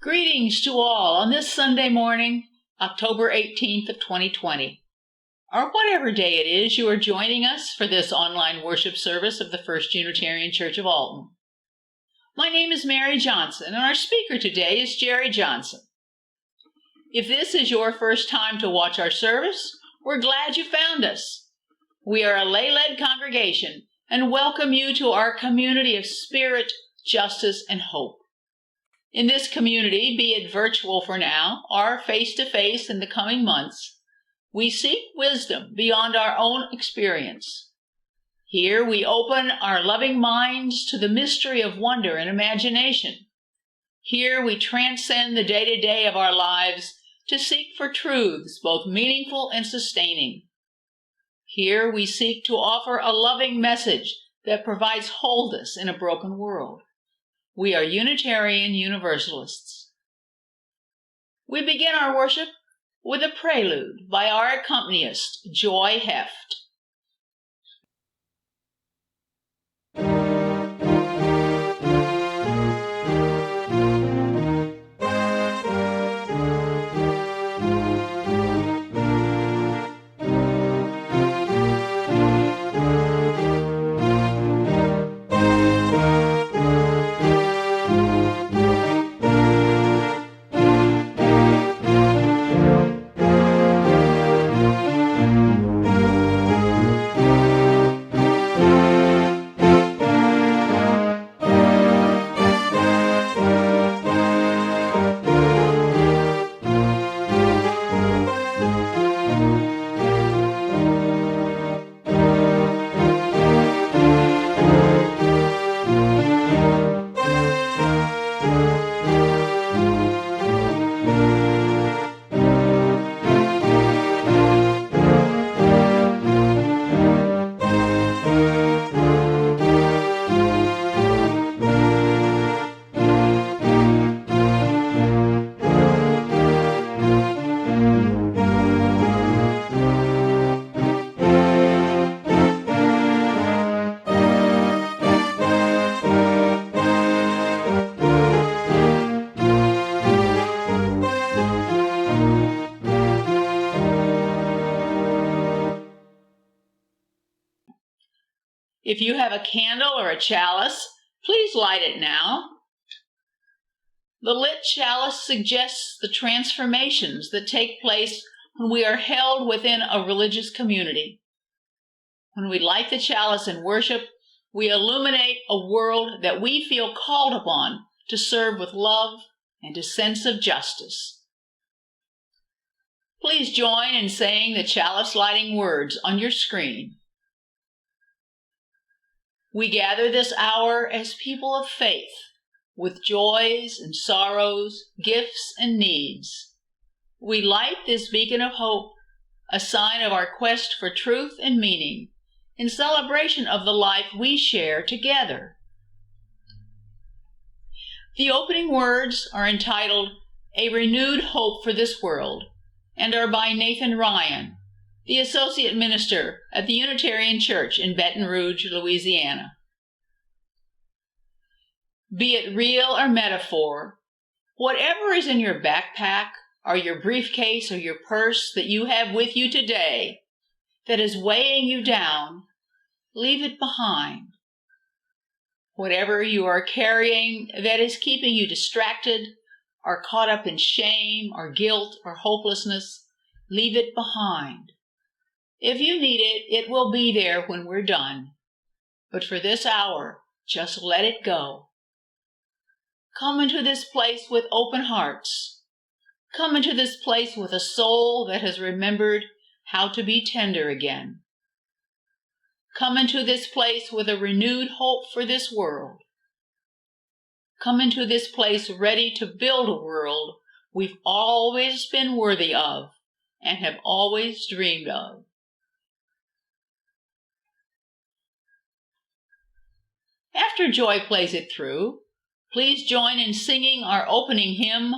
Greetings to all on this Sunday morning, October 18th of 2020, or whatever day it is you are joining us for this online worship service of the First Unitarian Church of Alton. My name is Mary Johnson, and our speaker today is Jerry Johnson. If this is your first time to watch our service, we're glad you found us. We are a lay-led congregation and welcome you to our community of spirit, justice, and hope. In this community, be it virtual for now or face-to-face in the coming months, we seek wisdom beyond our own experience. Here we open our loving minds to the mystery of wonder and imagination. Here we transcend the day-to-day of our lives to seek for truths both meaningful and sustaining. Here we seek to offer a loving message that provides wholeness in a broken world. We are Unitarian Universalists. We begin our worship with a prelude by our accompanist, Joy Heft. If you have a candle or a chalice, please light it now. The lit chalice suggests the transformations that take place when we are held within a religious community. When we light the chalice in worship, we illuminate a world that we feel called upon to serve with love and a sense of justice. Please join in saying the chalice lighting words on your screen. We gather this hour as people of faith, with joys and sorrows, gifts and needs. We light this beacon of hope, a sign of our quest for truth and meaning, in celebration of the life we share together. The opening words are entitled, "A Renewed Hope for This World," and are by Nathan Ryan, the Associate Minister at the Unitarian Church in Baton Rouge, Louisiana. Be it real or metaphor, whatever is in your backpack or your briefcase or your purse that you have with you today that is weighing you down, leave it behind. Whatever you are carrying that is keeping you distracted or caught up in shame or guilt or hopelessness, leave it behind. If you need it, it will be there when we're done. But for this hour, just let it go. Come into this place with open hearts. Come into this place with a soul that has remembered how to be tender again. Come into this place with a renewed hope for this world. Come into this place ready to build a world we've always been worthy of and have always dreamed of. After Joy plays it through, please join in singing our opening hymn,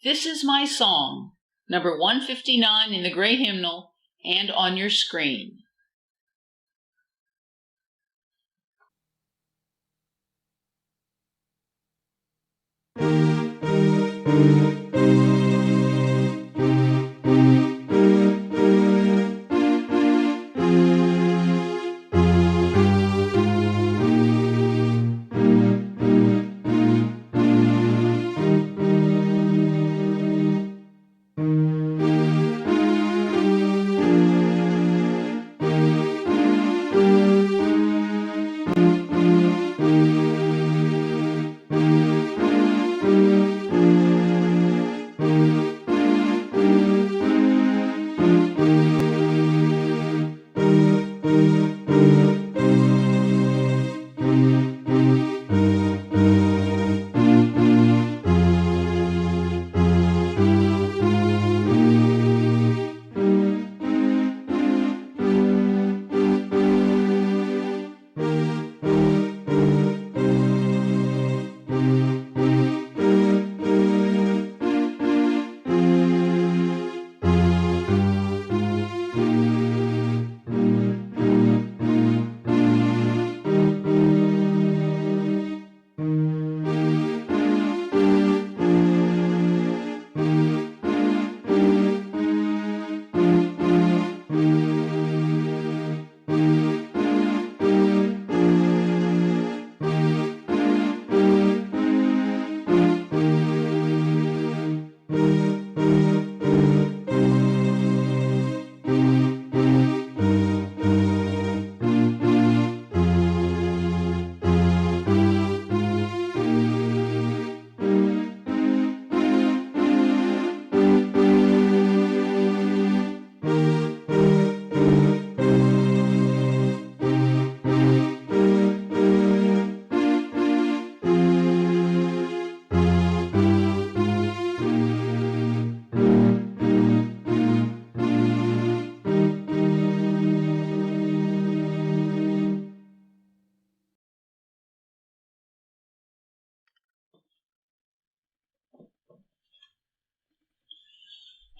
"This Is My Song," number 159 in the Gray Hymnal and on your screen.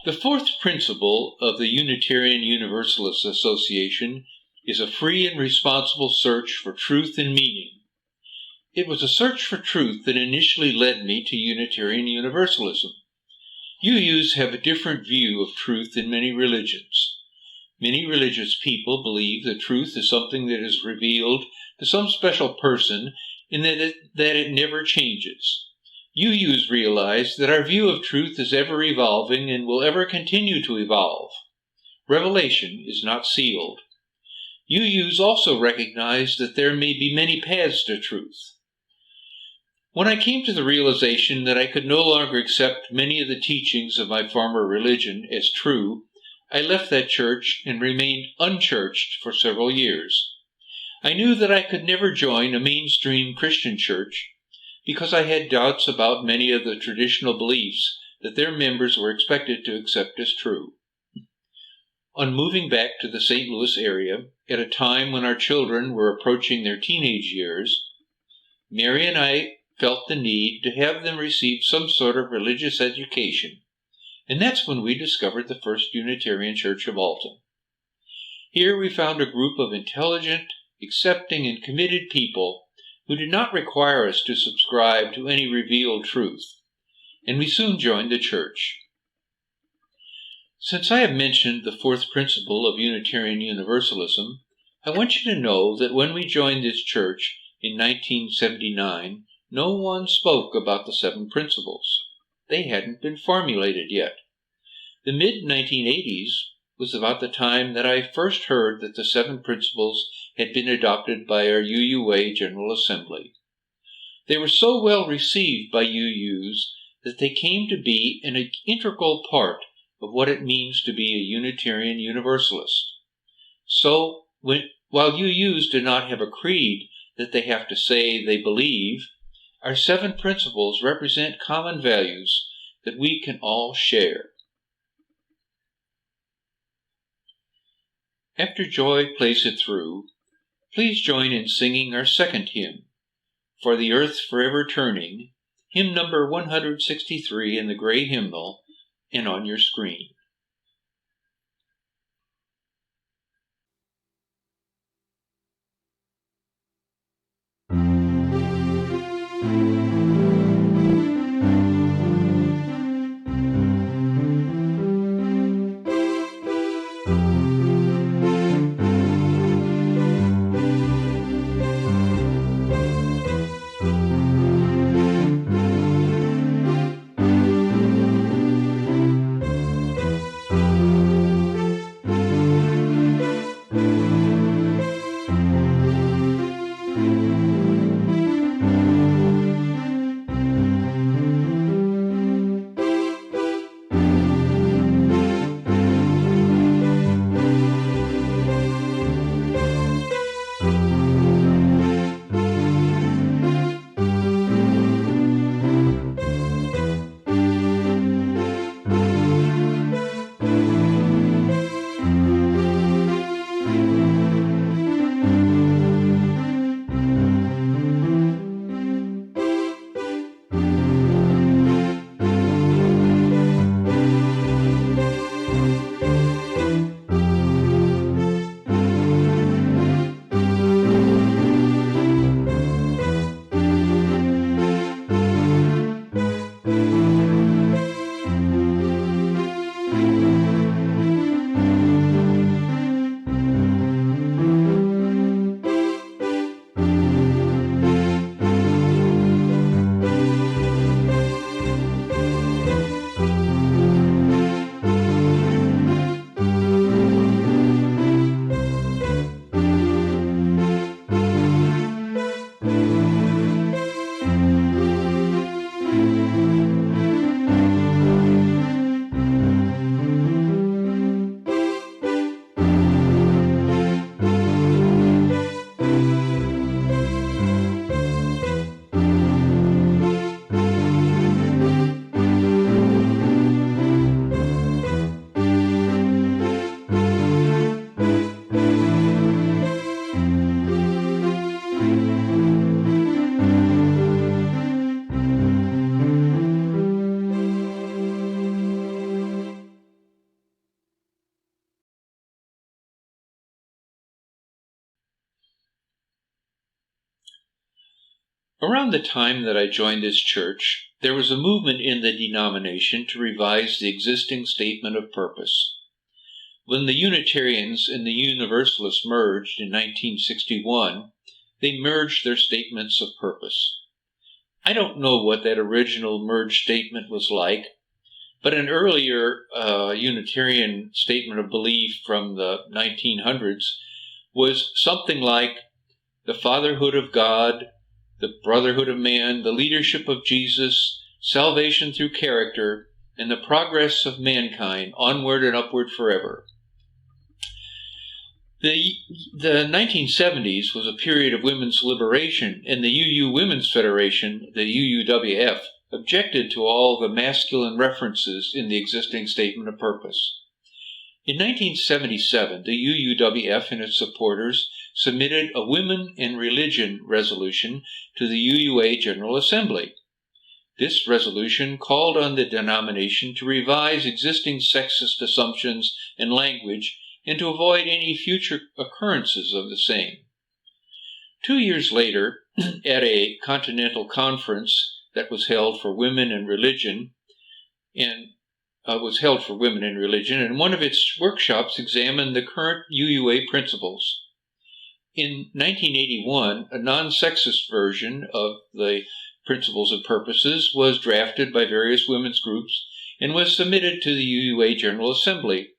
The fourth principle of the Unitarian Universalist Association is a free and responsible search for truth and meaning. It was a search for truth that initially led me to Unitarian Universalism. UUs have a different view of truth in many religions. Many religious people believe that truth is something that is revealed to some special person and that it never changes. UUs realize that our view of truth is ever evolving and will ever continue to evolve. Revelation is not sealed. UUs also recognize that there may be many paths to truth. When I came to the realization that I could no longer accept many of the teachings of my former religion as true, I left that church and remained unchurched for several years. I knew that I could never join a mainstream Christian church because I had doubts about many of the traditional beliefs that their members were expected to accept as true. On moving back to the St. Louis area, at a time when our children were approaching their teenage years, Mary and I felt the need to have them receive some sort of religious education, and that's when we discovered the First Unitarian Church of Alton. Here we found a group of intelligent, accepting, and committed people who did not require us to subscribe to any revealed truth, and we soon joined the church. Since I have mentioned the fourth principle of Unitarian Universalism, I want you to know that when we joined this church in 1979, no one spoke about the seven principles. They hadn't been formulated yet. The mid-1980s was about the time that I first heard that the seven principles had been adopted by our UUA General Assembly. They were so well received by UUs that they came to be an integral part of what it means to be a Unitarian Universalist. So, while UUs do not have a creed that they have to say they believe, our seven principles represent common values that we can all share. After Joy plays it through, please join in singing our second hymn, For the Earth Forever Turning, hymn number 163 in the Gray Hymnal and on your screen. Around the time that I joined this church, there was a movement in the denomination to revise the existing statement of purpose. When the Unitarians and the Universalists merged in 1961, they merged their statements of purpose. I don't know what that original merged statement was like, but an earlier Unitarian statement of belief from the 1900s was something like the fatherhood of God, the brotherhood of man, the leadership of Jesus, salvation through character, and the progress of mankind onward and upward forever. The 1970s was a period of women's liberation, and the UU Women's Federation, the UUWF, objected to all the masculine references in the existing statement of purpose. In 1977, the UUWF and its supporters submitted a Women and Religion resolution to the UUA General Assembly. This resolution called on the denomination to revise existing sexist assumptions and language and to avoid any future occurrences of the same. 2 years later, at a continental conference that was held for women and religion, and one of its workshops examined the current UUA principles. In 1981, a non-sexist version of the Principles and Purposes was drafted by various women's groups and was submitted to the UUA General Assembly,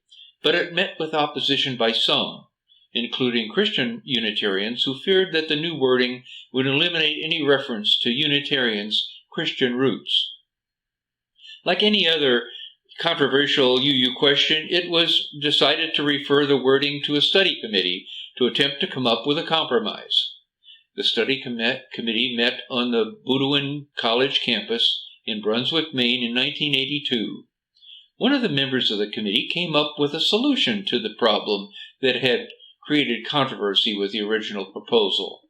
but it met with opposition by some, including Christian Unitarians who feared that the new wording would eliminate any reference to Unitarians' Christian roots. Like any other controversial UU question, it was decided to refer the wording to a study committee to attempt to come up with a compromise. The study committee met on the Bowdoin College campus in Brunswick, Maine in 1982. One of the members of the committee came up with a solution to the problem that had created controversy with the original proposal.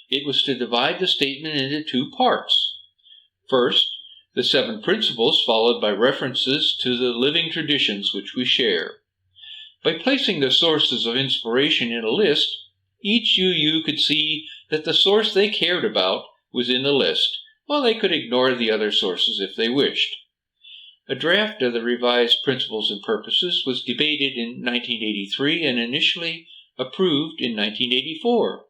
It was to divide the statement into 2 parts. First, the 7 principles, followed by references to the living traditions which we share. By placing the sources of inspiration in a list, each UU could see that the source they cared about was in the list, while they could ignore the other sources if they wished. A draft of the revised Principles and Purposes was debated in 1983 and initially approved in 1984,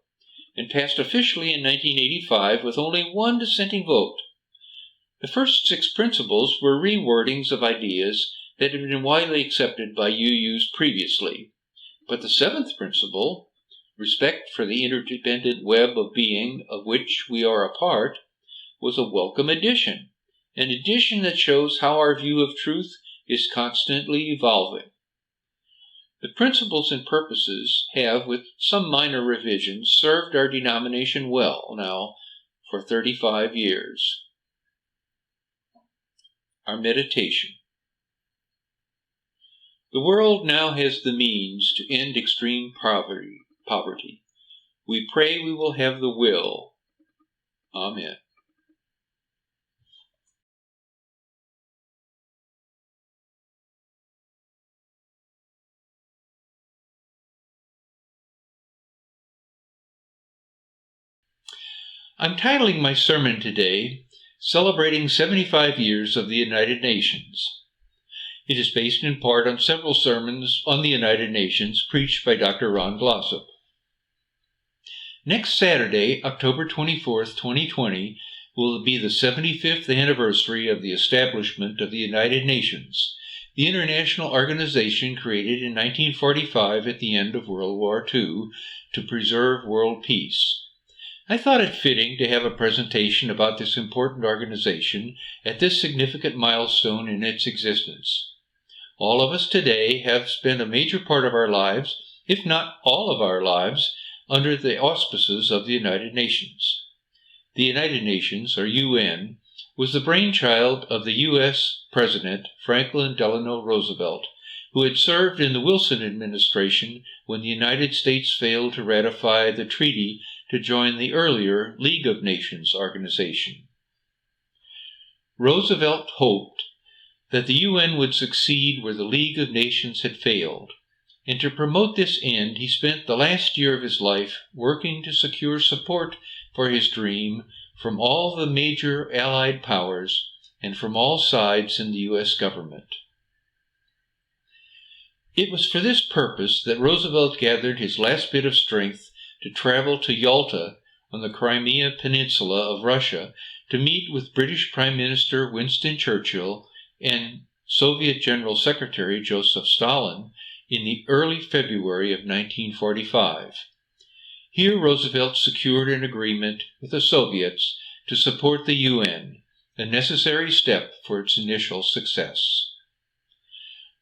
and passed officially in 1985 with only 1 dissenting vote. The first 6 principles were rewordings of ideas that had been widely accepted by UUs previously, but the 7th principle, respect for the interdependent web of being of which we are a part, was a welcome addition, an addition that shows how our view of truth is constantly evolving. The Principles and Purposes have, with some minor revisions, served our denomination well now for 35 years. Our meditation. The world now has the means to end extreme poverty. We pray we will have the will. Amen. I'm titling my sermon today, Celebrating 75 Years of the United Nations. It is based in part on several sermons on the United Nations preached by Dr. Ron Glossop. Next Saturday, October 24th, 2020, will be the 75th anniversary of the establishment of the United Nations, the international organization created in 1945 at the end of World War II to preserve world peace. I thought it fitting to have a presentation about this important organization at this significant milestone in its existence. All of us today have spent a major part of our lives, if not all of our lives, under the auspices of the United Nations. The United Nations, or UN, was the brainchild of the U.S. President Franklin Delano Roosevelt, who had served in the Wilson administration when the United States failed to ratify the treaty to join the earlier League of Nations organization. Roosevelt hoped that the UN would succeed where the League of Nations had failed, and to promote this end he spent the last year of his life working to secure support for his dream from all the major Allied powers and from all sides in the U.S. government. It was for this purpose that Roosevelt gathered his last bit of strength to travel to Yalta on the Crimea Peninsula of Russia to meet with British Prime Minister Winston Churchill and Soviet General Secretary Joseph Stalin in the early February of 1945. Here Roosevelt secured an agreement with the Soviets to support the UN, a necessary step for its initial success.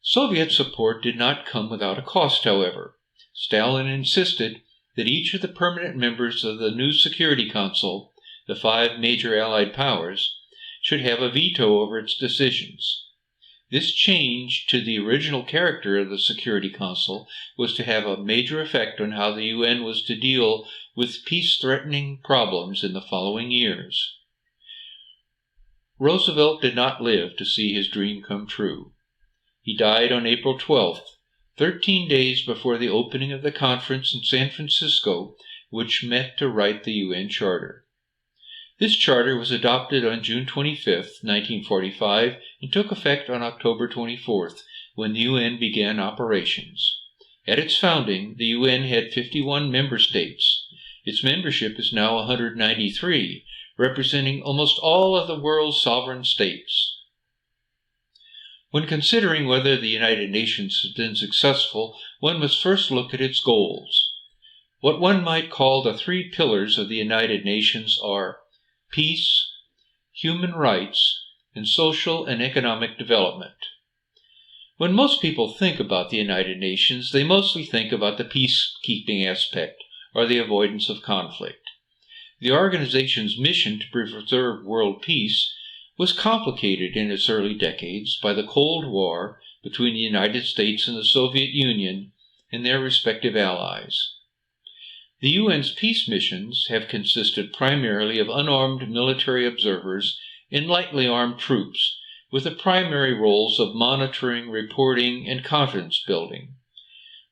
Soviet support did not come without a cost, however. Stalin insisted that each of the permanent members of the new Security Council, the 5 major Allied powers, should have a veto over its decisions. This change to the original character of the Security Council was to have a major effect on how the UN was to deal with peace-threatening problems in the following years. Roosevelt did not live to see his dream come true. He died on April 12th, 13 days before the opening of the conference in San Francisco, which met to write the UN Charter. This charter was adopted on June 25, 1945, and took effect on October 24th, when the UN began operations. At its founding, the UN had 51 member states. Its membership is now 193, representing almost all of the world's sovereign states. When considering whether the United Nations has been successful, one must first look at its goals. What one might call the 3 pillars of the United Nations are peace, human rights, and social and economic development. When most people think about the United Nations, they mostly think about the peacekeeping aspect, or the avoidance of conflict. The organization's mission to preserve world peace was complicated in its early decades by the Cold War between the United States and the Soviet Union and their respective allies. The UN's peace missions have consisted primarily of unarmed military observers and lightly armed troops, with the primary roles of monitoring, reporting, and confidence building.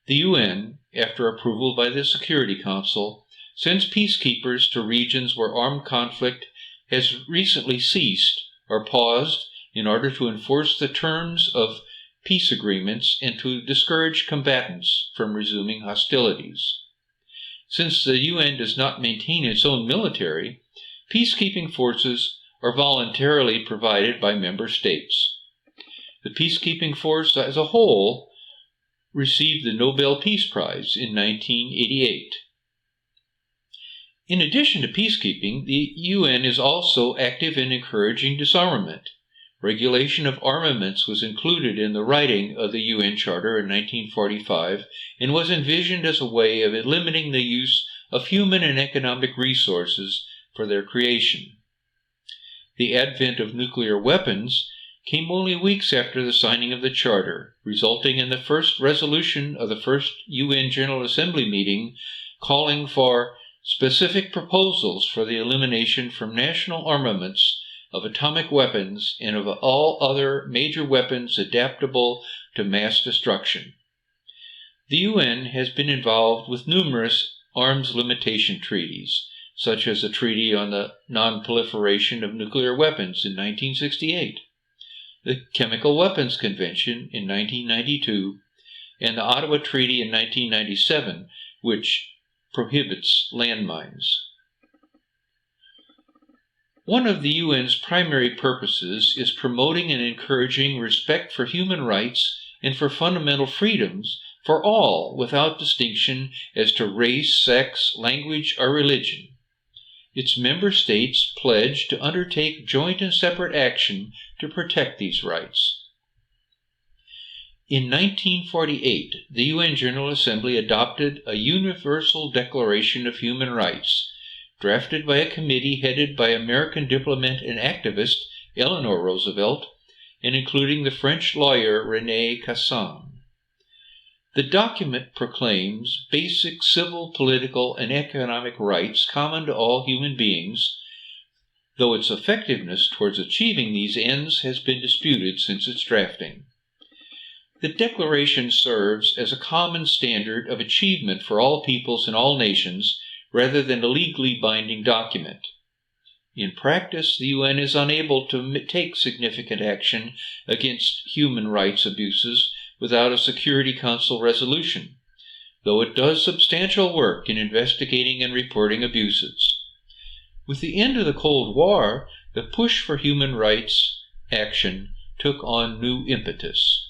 The UN, after approval by the Security Council, sends peacekeepers to regions where armed conflict has recently ceased or paused in order to enforce the terms of peace agreements and to discourage combatants from resuming hostilities. Since the UN does not maintain its own military, peacekeeping forces are voluntarily provided by member states. The peacekeeping force as a whole received the Nobel Peace Prize in 1988. In addition to peacekeeping, the UN is also active in encouraging disarmament. Regulation of armaments was included in the writing of the UN Charter in 1945 and was envisioned as a way of limiting the use of human and economic resources for their creation. The advent of nuclear weapons came only weeks after the signing of the Charter, resulting in the first resolution of the first UN General Assembly meeting calling for specific proposals for the elimination from national armaments of atomic weapons and of all other major weapons adaptable to mass destruction. The UN has been involved with numerous arms limitation treaties, such as the Treaty on the Non-Proliferation of Nuclear Weapons in 1968, the Chemical Weapons Convention in 1992, and the Ottawa Treaty in 1997, which prohibits landmines. One of the UN's primary purposes is promoting and encouraging respect for human rights and for fundamental freedoms for all without distinction as to race, sex, language, or religion. Its member states pledge to undertake joint and separate action to protect these rights. In 1948, the UN General Assembly adopted a Universal Declaration of Human Rights, drafted by a committee headed by American diplomat and activist Eleanor Roosevelt, and including the French lawyer René Cassin. The document proclaims basic civil, political, and economic rights common to all human beings, though its effectiveness towards achieving these ends has been disputed since its drafting. The Declaration serves as a common standard of achievement for all peoples and all nations, rather than a legally binding document. In practice, the UN is unable to take significant action against human rights abuses without a Security Council resolution, though it does substantial work in investigating and reporting abuses. With the end of the Cold War, the push for human rights action took on new impetus.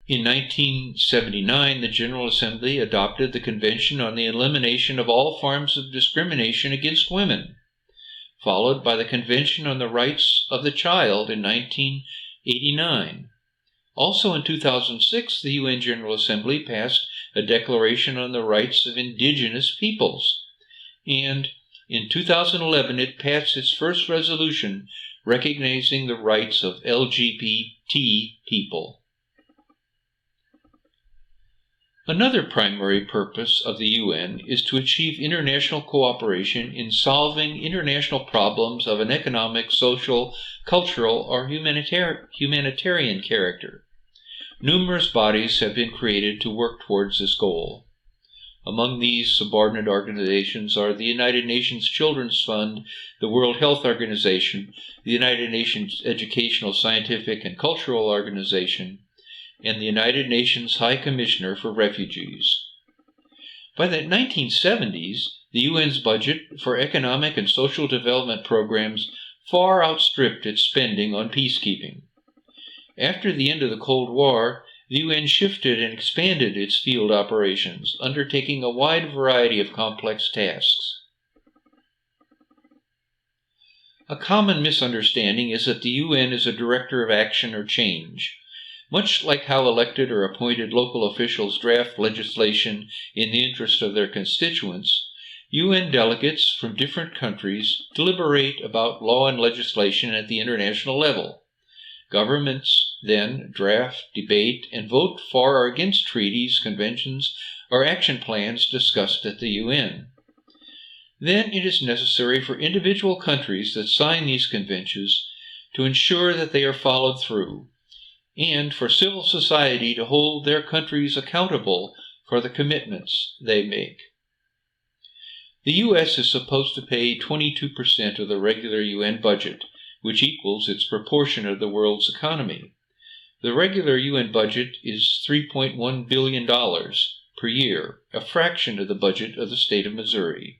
In 1979, the General Assembly adopted the Convention on the Elimination of All Forms of Discrimination Against Women, followed by the Convention on the Rights of the Child in 1989. Also in 2006, the UN General Assembly passed a Declaration on the Rights of Indigenous Peoples, and in 2011 it passed its first resolution recognizing the rights of LGBT people. Another primary purpose of the UN is to achieve international cooperation in solving international problems of an economic, social, cultural, or humanitarian character. Numerous bodies have been created to work towards this goal. Among these subordinate organizations are the United Nations Children's Fund, the World Health Organization, the United Nations Educational, Scientific, and Cultural Organization, and the United Nations High Commissioner for Refugees. By the 1970s, the UN's budget for economic and social development programs far outstripped its spending on peacekeeping. After the end of the Cold War, the UN shifted and expanded its field operations, undertaking a wide variety of complex tasks. A common misunderstanding is that the UN is a director of action or change. Much like how elected or appointed local officials draft legislation in the interest of their constituents, UN delegates from different countries deliberate about law and legislation at the international level. Governments then draft, debate, and vote for or against treaties, conventions, or action plans discussed at the UN. Then it is necessary for individual countries that sign these conventions to ensure that they are followed through, and for civil society to hold their countries accountable for the commitments they make. The U.S. is supposed to pay 22% of the regular UN budget, which equals its proportion of the world's economy. The regular UN budget is $3.1 billion per year, a fraction of the budget of the state of Missouri.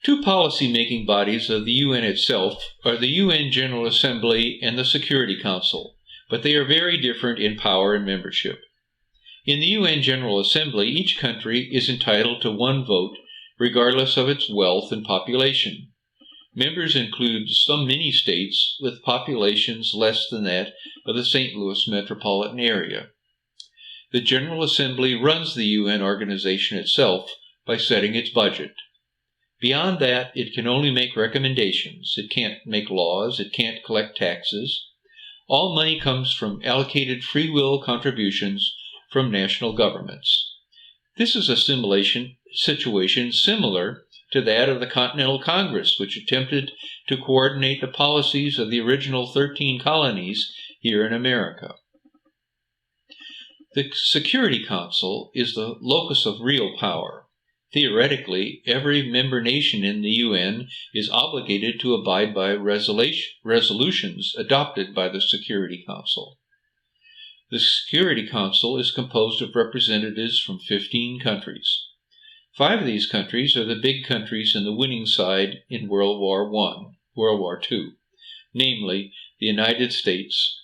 Two policy-making bodies of the UN itself are the UN General Assembly and the Security Council, but they are very different in power and membership. In the UN General Assembly, each country is entitled to one vote, regardless of its wealth and population. Members include some mini-states with populations less than that of the St. Louis metropolitan area. The General Assembly runs the UN organization itself by setting its budget. Beyond that, it can only make recommendations. It can't make laws. It can't collect taxes. All money comes from allocated free will contributions from national governments. This is a situation similar to that of the Continental Congress, which attempted to coordinate the policies of the original 13 colonies here in America. The Security Council is the locus of real power. Theoretically, every member nation in the UN is obligated to abide by resolutions adopted by the Security Council. The Security Council is composed of representatives from 15 countries. 5 of these countries are the big countries in the winning side in World War II, namely the United States,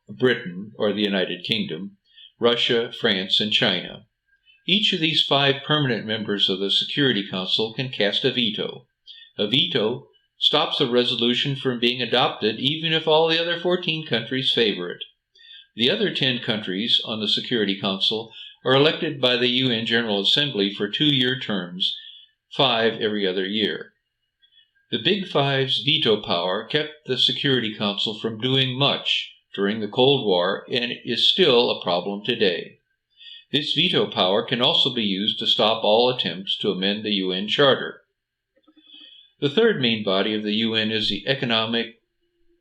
Britain, or the United Kingdom, Russia, France, and China. Each of these 5 permanent members of the Security Council can cast a veto. A veto stops a resolution from being adopted even if all the other 14 countries favor it. The other 10 countries on the Security Council are elected by the UN General Assembly for 2-year terms, 5 every other year. The Big Five's veto power kept the Security Council from doing much during the Cold War and is still a problem today. This veto power can also be used to stop all attempts to amend the UN Charter. The third main body of the UN is the Economic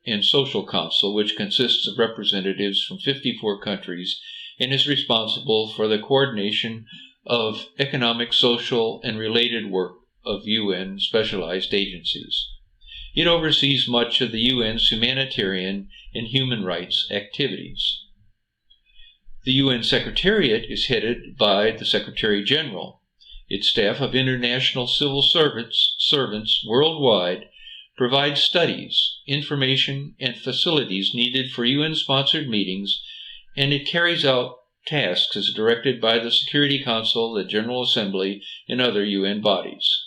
and Social Council, which consists of representatives from 54 countries and is responsible for the coordination of economic, social, and related work of UN specialized agencies. It oversees much of the UN's humanitarian and human rights activities. The UN Secretariat is headed by the Secretary General. Its staff of international civil servants worldwide provides studies, information, and facilities needed for UN-sponsored meetings, and it carries out tasks as directed by the Security Council, the General Assembly, and other UN bodies.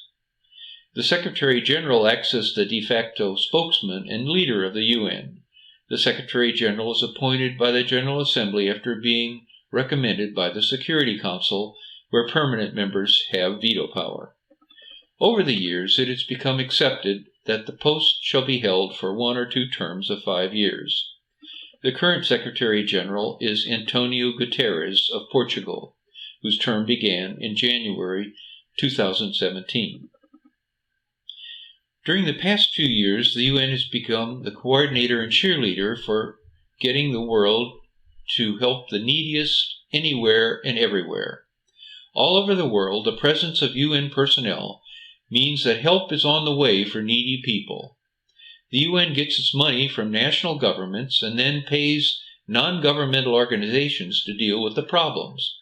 The Secretary General acts as the de facto spokesman and leader of the UN. The Secretary General is appointed by the General Assembly after being recommended by the Security Council, where permanent members have veto power. Over the years, it has become accepted that the post shall be held for 1 or 2 terms of 5 years. The current Secretary General is Antonio Guterres of Portugal, whose term began in January 2017. During the past few years, the UN has become the coordinator and cheerleader for getting the world to help the neediest anywhere and everywhere. All over the world, the presence of UN personnel means that help is on the way for needy people. The UN gets its money from national governments and then pays non-governmental organizations to deal with the problems.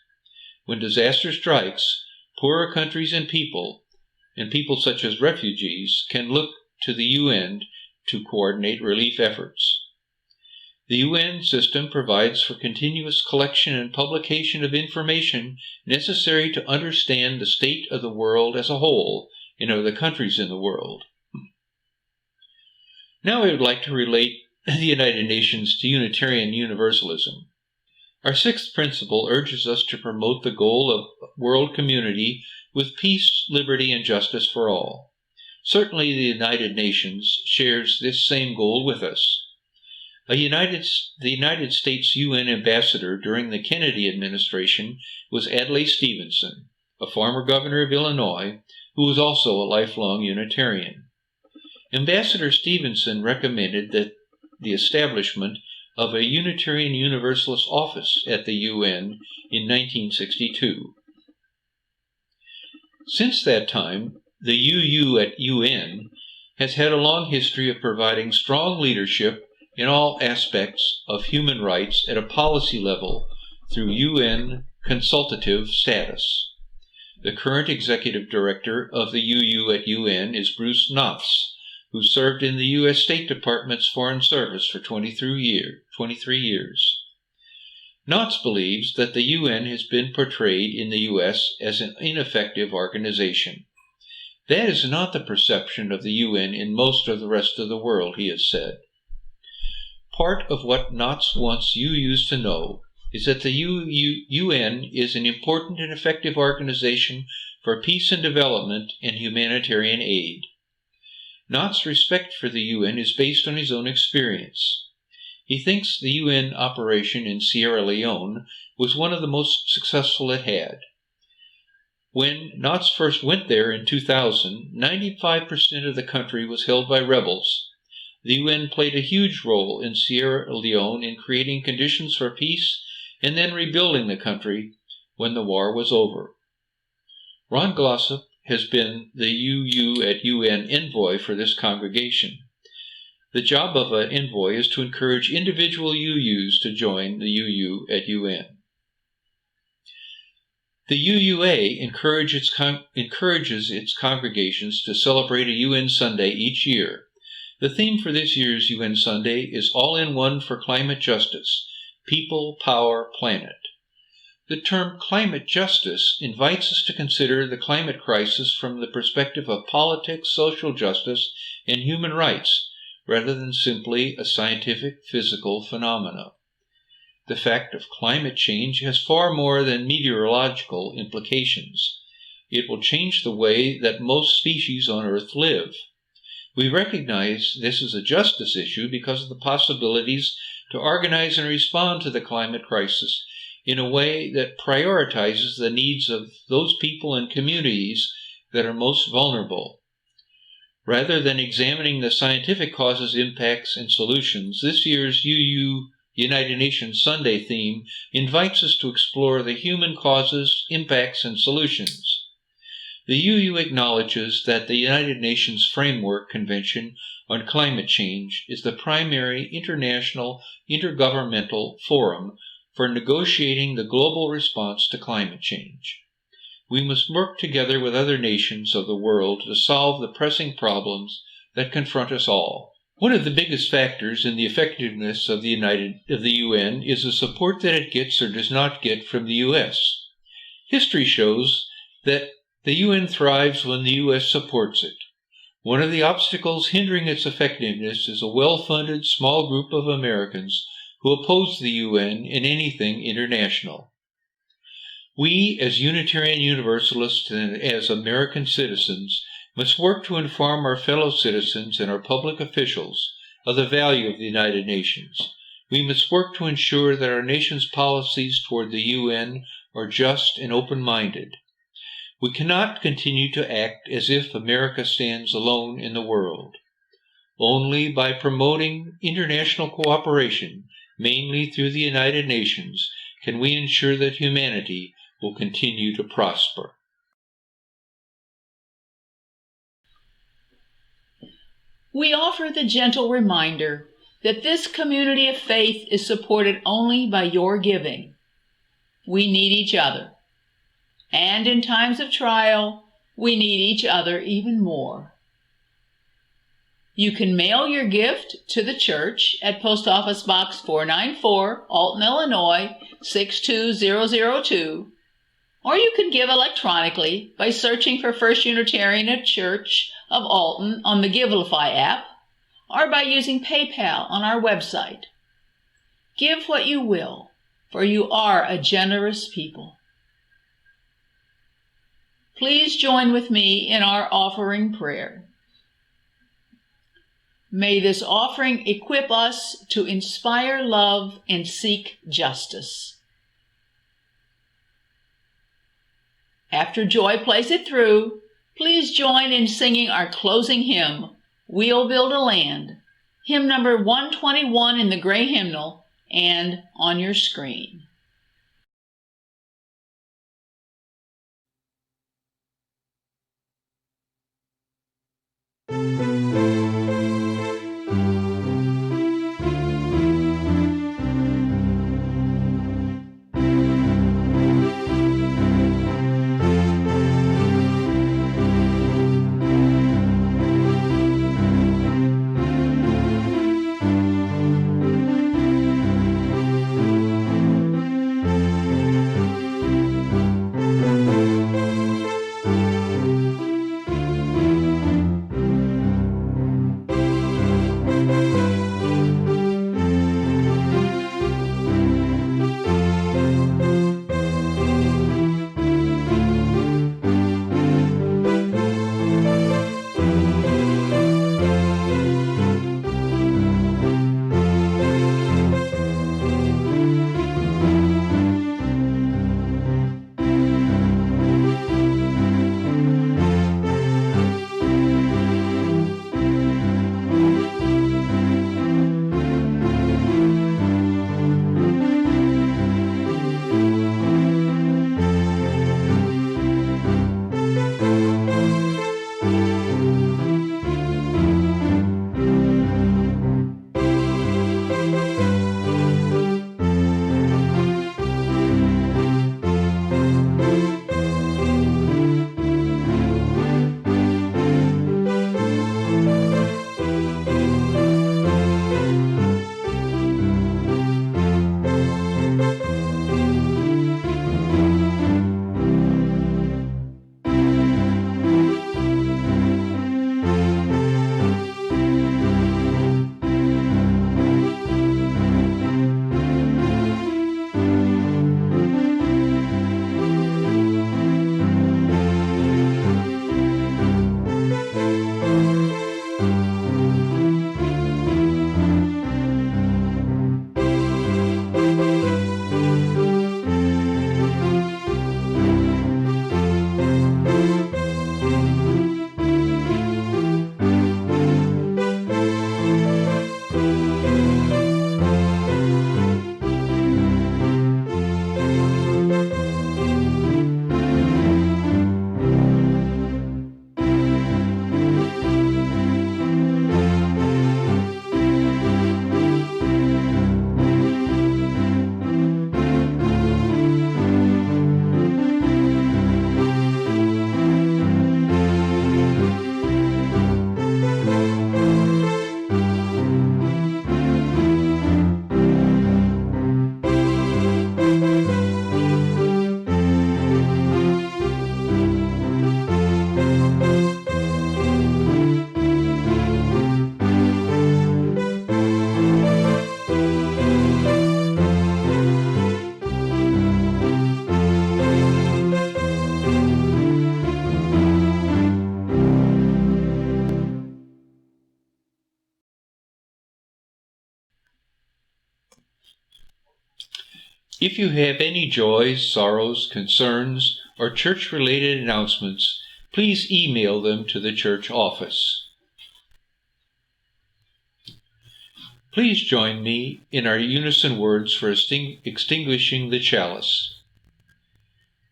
When disaster strikes, poorer countries and people such as refugees can look to the UN to coordinate relief efforts. The UN system provides for continuous collection and publication of information necessary to understand the state of the world as a whole and of the countries in the world. Now I would like to relate the United Nations to Unitarian Universalism. Our 6th principle urges us to promote the goal of world community with peace, liberty, and justice for all. Certainly the United Nations shares this same goal with us. The United States UN ambassador during the Kennedy administration was Adlai Stevenson, a former governor of Illinois, who was also a lifelong Unitarian. Ambassador Stevenson recommended that the establishment of a Unitarian Universalist office at the UN in 1962. Since that time, the UU at UN has had a long history of providing strong leadership in all aspects of human rights at a policy level through UN consultative status. The current executive director of the UU at UN is Bruce Knopf, who served in the U.S. State Department's Foreign Service for 23 years. Knopf believes that the UN has been portrayed in the U.S. as an ineffective organization. That is not the perception of the UN in most of the rest of the world, he has said. Part of what Knopf wants UUs to know is that the UN is an important and effective organization for peace and development and humanitarian aid. Knopf's respect for the UN is based on his own experience. He thinks the UN operation in Sierra Leone was one of the most successful it had. When Knopf first went there in 2000, 95% of the country was held by rebels. The UN played a huge role in Sierra Leone in creating conditions for peace and then rebuilding the country when the war was over. Ron Glossop has been the UU at UN envoy for this congregation. The job of an envoy is to encourage individual UUs to join the UU at UN. The UUA encourages its congregations to celebrate a UN Sunday each year. The theme for this year's UN Sunday is All in One for Climate Justice, People, Power, Planet. The term climate justice invites us to consider the climate crisis from the perspective of politics, social justice, and human rights, rather than simply a scientific, physical phenomena. The fact of climate change has far more than meteorological implications. It will change the way that most species on Earth live. We recognize this is a justice issue because of the possibilities to organize and respond to the climate crisis in a way that prioritizes the needs of those people and communities that are most vulnerable. Rather than examining the scientific causes, impacts, and solutions, this year's UU United Nations Sunday theme invites us to explore the human causes, impacts, and solutions. The UU acknowledges that the United Nations Framework Convention on Climate Change is the primary international intergovernmental forum for negotiating the global response to climate change. We must work together with other nations of the world to solve the pressing problems that confront us all. One of the biggest factors in the effectiveness of the UN is the support that it gets or does not get from the U.S. History shows that the UN thrives when the U.S. supports it. One of the obstacles hindering its effectiveness is a well-funded small group of Americans who oppose the UN in anything international. We, as Unitarian Universalists and as American citizens, must work to inform our fellow citizens and our public officials of the value of the United Nations. We must work to ensure that our nation's policies toward the UN are just and open-minded. We cannot continue to act as if America stands alone in the world. Only by promoting international cooperation, mainly through the United Nations, can we ensure that humanity will continue to prosper. We offer the gentle reminder that this community of faith is supported only by your giving. We need each other. And in times of trial, we need each other even more. You can mail your gift to the church at Post Office Box 494, Alton, Illinois 62002, or you can give electronically by searching for First Unitarian Church of Alton on the Givelify app, or by using PayPal on our website. Give what you will, for you are a generous people. Please join with me in our offering prayer. May this offering equip us to inspire love and seek justice. After Joy plays it through, please join in singing our closing hymn, We'll Build a Land, hymn number 121 in the gray hymnal and on your screen. If you have any joys, sorrows, concerns, or church-related announcements, please email them to the church office. Please join me in our unison words for extinguishing the chalice.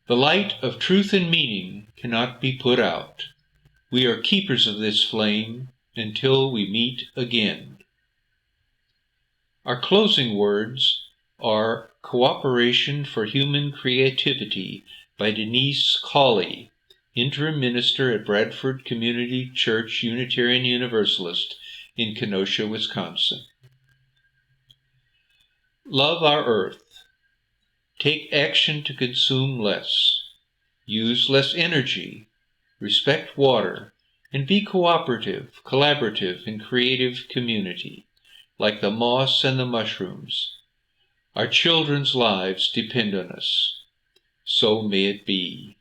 The light of truth and meaning cannot be put out. We are keepers of this flame until we meet again. Our closing words are Cooperation for Human Creativity by Denise Cawley, Interim Minister at Bradford Community Church Unitarian Universalist in Kenosha, Wisconsin. Love our earth. Take action to consume less. Use less energy. Respect water. And be cooperative, collaborative, and creative community, like the moss and the mushrooms. Our children's lives depend on us. So may it be.